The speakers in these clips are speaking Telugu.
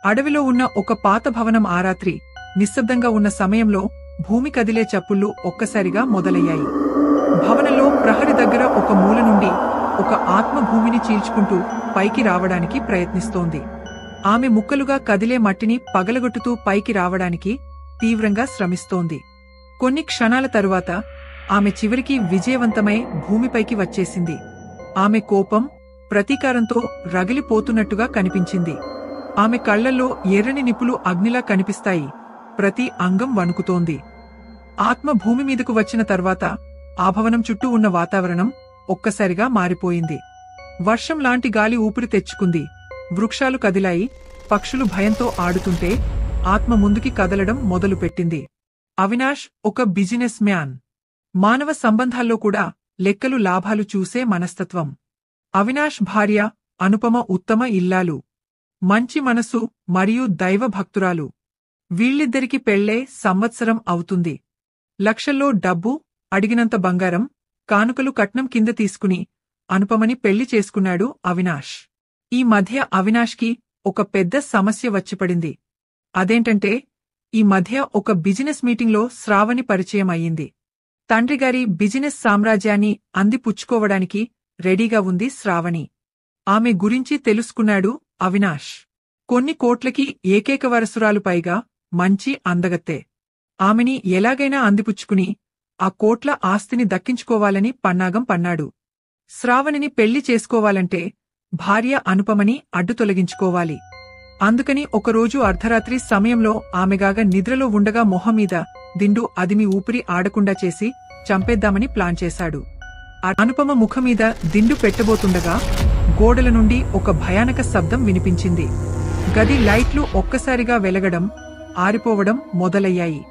అడవిలో ఉన్న ఒక పాత భవనం ఆ రాత్రి నిశ్శబ్దంగా ఉన్న సమయంలో భూమి కదిలే చప్పుళ్లు ఒక్కసారిగా మొదలయ్యాయి. భవనంలో ప్రహరి దగ్గర ఒక మూల నుండి ఒక ఆత్మ భూమిని చీల్చుకుంటూ పైకి రావడానికి ప్రయత్నిస్తోంది. ఆమె ముక్కలుగా కదిలే మట్టిని పగలగొట్టుతూ పైకి రావడానికి తీవ్రంగా శ్రమిస్తోంది. కొన్ని క్షణాల తరువాత ఆమె చివరికి విజయవంతమై భూమిపైకి వచ్చేసింది. ఆమె కోపం, ప్రతీకారంతో రగిలిపోతున్నట్టుగా కనిపించింది. ఆమె కళ్లల్లో ఎర్రని నిప్పులు అగ్నిలా కనిపిస్తాయి. ప్రతి అంగం వణుకుతోంది. ఆత్మ భూమి మీదకు వచ్చిన తర్వాత ఆ భవనం చుట్టూ ఉన్న వాతావరణం ఒక్కసారిగా మారిపోయింది. వర్షం లాంటి గాలి ఊపిరి తెచ్చుకుంది. వృక్షాలు కదిలాయి. పక్షులు భయంతో ఆడుతుంటే ఆత్మ ముందుకి కదలడం మొదలుపెట్టింది. అవినాష్ ఒక బిజినెస్ మ్యాన్. మానవ సంబంధాల్లో కూడా లెక్కలు లాభాలు చూసే మనస్తత్వం. అవినాష్ భార్య అనుపమ ఉత్తమ ఇల్లాలు, మంచి మనసు మరియు దైవ భక్తురాలు. వీళ్ళిద్దరికి పెళ్ళే సంవత్సరం అవుతుంది. లక్షల్లో డబ్బు, అడిగినంత బంగారం, కానుకలు కట్నం కింద తీసుకుని అనుపమని పెళ్లి చేసుకున్నాడు అవినాష్. ఈ మధ్య అవినాష్కి ఒక పెద్ద సమస్య వచ్చిపడింది. అదేంటంటే ఈ మధ్య ఒక బిజినెస్ మీటింగ్లో శ్రావణి పరిచయం అయ్యింది. తండ్రిగారి బిజినెస్ సామ్రాజ్యాన్ని అందిపుచ్చుకోవడానికి రెడీగా ఉంది శ్రావణి. ఆమె గురించి తెలుసుకున్నాడు అవినాష్. కొన్ని కోట్లకి ఏకైక వారసురాలు, పైగా మంచి అందగత్తె. ఆమెని ఎలాగైనా అందిపుచ్చుకుని ఆ కోట్ల ఆస్తిని దక్కించుకోవాలని పన్నాగం పన్నాడు. శ్రావణిని పెళ్లి చేసుకోవాలంటే భార్య అనుపమని అడ్డు తొలగించుకోవాలి. అందుకని ఒకరోజు అర్ధరాత్రి సమయంలో ఆమెగాగా నిద్రలో ఉండగా మొహమీద దిండు అదిమి ఊపిరి ఆడకుండా చేసి చంపేద్దామని ప్లాన్ చేశాడు. అనుపమ ముఖమీద దిండు పెట్టబోతుండగా గోడల నుండి ఒక భయానక శబ్దం వినిపించింది. గది లైట్లు ఒక్కసారిగా వెలగడం, ఆరిపోవడం మొదలయ్యాయి.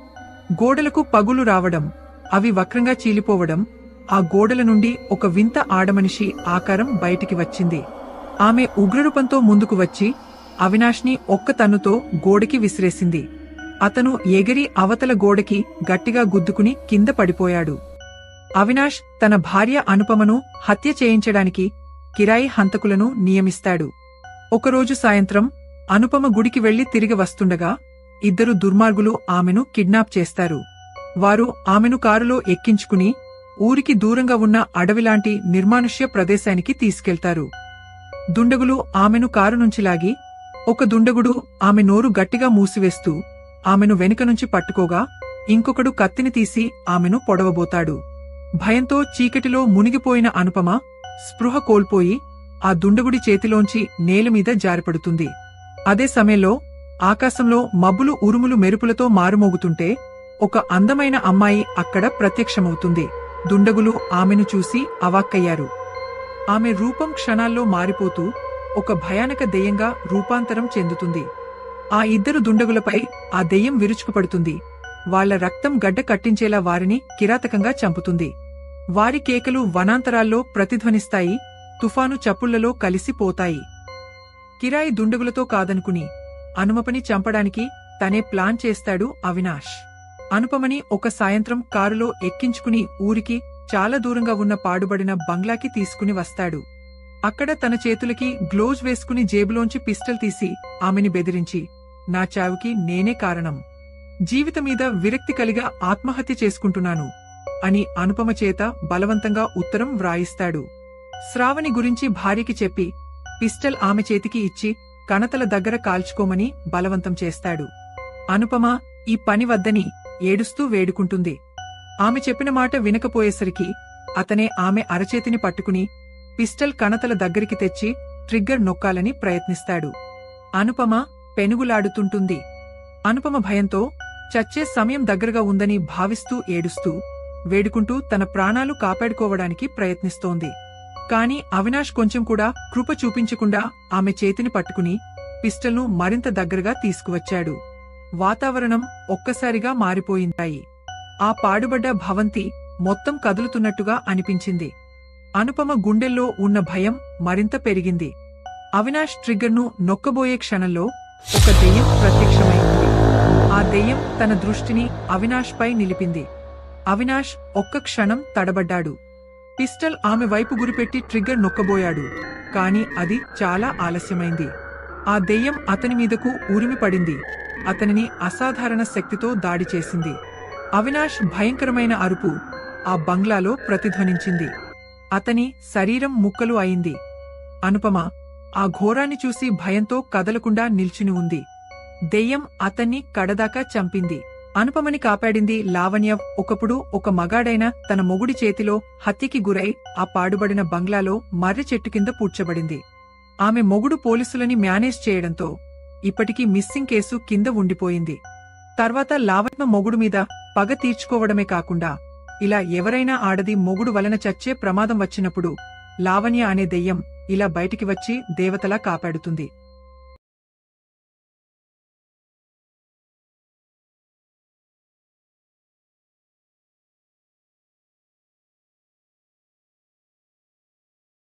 గోడలకు పగులు రావడం, అవి వక్రంగా చీలిపోవడం, ఆ గోడల నుండి ఒక వింత ఆడమనిషి ఆకారం బయటికి వచ్చింది. ఆమె ఉగ్రరూపంతో ముందుకు వచ్చి అవినాష్ని ఒక్క తన్నుతో గోడకి విసిరేసింది. అతను ఎగిరి అవతల గోడకి గట్టిగా గుద్దుకుని కింద పడిపోయాడు. అవినాష్ తన భార్య అనుపమను హత్య చేయించడానికి కిరాయి హంతకులను నియమిస్తాడు. ఒకరోజు సాయంత్రం అనుపమ గుడికి వెళ్లి తిరిగి వస్తుండగా ఇద్దరు దుర్మార్గులు ఆమెను కిడ్నాప్ చేస్తారు. వారు ఆమెను కారులో ఎక్కించుకుని ఊరికి దూరంగా ఉన్న అడవిలాంటి నిర్మానుష్య ప్రదేశానికి తీసుకెళ్తారు. దుండగులు ఆమెను కారు నుంచి లాగి, ఒక దుండగుడు ఆమె నోరు గట్టిగా మూసివేస్తూ ఆమెను వెనుక నుంచి పట్టుకోగా ఇంకొకడు కత్తిని తీసి ఆమెను పొడవబోతాడు. భయంతో చీకటిలో మునిగిపోయిన అనుపమ స్పృహ కోల్పోయి ఆ దుండగుడి చేతిలోంచి నేలమీద జారిపడుతుంది. అదే సమయంలో ఆకాశంలో మబ్బులు ఉరుములు మెరుపులతో మారుమోగుతుంటే ఒక అందమైన అమ్మాయి అక్కడ ప్రత్యక్షమవుతుంది. దుండగులు ఆమెను చూసి అవాక్కయ్యారు. ఆమె రూపం క్షణాల్లో మారిపోతూ ఒక భయానక దెయ్యంగా రూపాంతరం చెందుతుంది. ఆ ఇద్దరు దుండగులపై ఆ దెయ్యం విరుచుకుపడుతుంది. వాళ్ల రక్తం గడ్డ కట్టించేలా వారిని కిరాతకంగా చంపుతుంది. వారి కేకలు వనాంతరాల్లో ప్రతిధ్వనిస్తాయి, తుఫాను చప్పుళ్లలో కలిసిపోతాయి. కిరాయి దుండగులతో కాదనుకుని అనుపమని చంపడానికి తనే ప్లాన్ చేస్తాడు అవినాష్. అనుపమని ఒక సాయంత్రం కారులో ఎక్కించుకుని ఊరికి చాలా దూరంగా ఉన్న పాడుబడిన బంగ్లాకి తీసుకుని వస్తాడు. అక్కడ తన చేతులకి గ్లోవ్స్ వేసుకుని జేబులోంచి పిస్టల్ తీసి ఆమెని బెదిరించి, నా చావుకి నేనే కారణం, జీవితమీద విరక్తి కలిగా ఆత్మహత్య చేసుకుంటున్నాను అని అనుపమ చేత బలవంతంగా ఉత్తరం వ్రాయిస్తాడు. శ్రావణి గురించి భార్యకి చెప్పి పిస్టల్ ఆమె చేతికి ఇచ్చి కణతల దగ్గర కాల్చుకోమని బలవంతం చేస్తాడు. అనుపమ ఈ పని వద్దని ఏడుస్తూ వేడుకుంటుంది. ఆమె చెప్పిన మాట వినకపోయేసరికి అతనే ఆమె అరచేతిని పట్టుకుని పిస్టల్ కణతల దగ్గరికి తెచ్చి ట్రిగ్గర్ నొక్కాలని ప్రయత్నిస్తాడు. అనుపమ పెనుగులాడుతుంటుంది. అనుపమ భయంతో చచ్చే సమయం దగ్గరగా ఉందని భావిస్తూ ఏడుస్తూ వేడుకుంటూ తన ప్రాణాలు కాపాడుకోవడానికి ప్రయత్నిస్తోంది. కాని అవినాష్ కొంచెం కూడా కృప చూపించకుండా ఆమె చేతిని పట్టుకుని పిస్టల్ను మరింత దగ్గరగా తీసుకువచ్చాడు. వాతావరణం ఒక్కసారిగా మారిపోయిందాయి. ఆ పాడుబడ్డ భవంతి మొత్తం కదులుతున్నట్టుగా అనిపించింది. అనుపమ గుండెల్లో ఉన్న భయం మరింత పెరిగింది. అవినాష్ ట్రిగ్గర్ను నొక్కబోయే క్షణంలో ఒక దెయ్యం ప్రత్యక్షమైంది. ఆ దెయ్యం తన దృష్టిని అవినాష్పై నిలిపింది. అవినాష్ ఒక్క క్షణం తడబడ్డాడు. పిస్టల్ ఆమె వైపు గురిపెట్టి ట్రిగ్గర్ నొక్కబోయాడు. కాని అది చాలా ఆలస్యమైంది. ఆ దెయ్యం అతని మీదకు ఉరిమి పడింది. అతనిని అసాధారణ శక్తితో దాడి చేసింది. అవినాష్ భయంకరమైన అరుపు ఆ బంగ్లాలో ప్రతిధ్వనించింది. అతని శరీరం ముక్కలు అయింది. అనుపమ ఆ ఘోరాన్ని చూసి భయంతో కదలకుండా నిల్చుని ఉంది. దెయ్యం అతన్ని కడదాకా చంపింది. అనుపమని కాపాడింది లావణ్య. ఒకప్పుడు ఒక మగాడైన తన మొగుడి చేతిలో హత్యకి గురై ఆ పాడుబడిన బంగ్లాలో మర్రి చెట్టు కింద పూడ్చబడింది. ఆమె మొగుడు పోలీసులని మేనేజ్ చేయడంతో ఇప్పటికీ మిస్సింగ్ కేసు కింద ఉండిపోయింది. తర్వాత లావణ్య మొగుడు మీద పగ తీర్చుకోవడమే కాకుండా ఇలా ఎవరైనా ఆడది మొగుడు వలన చచ్చే ప్రమాదం వచ్చినప్పుడు లావణ్య అనే దెయ్యం ఇలా బయటికి వచ్చి దేవతలా కాపాడుతుంది.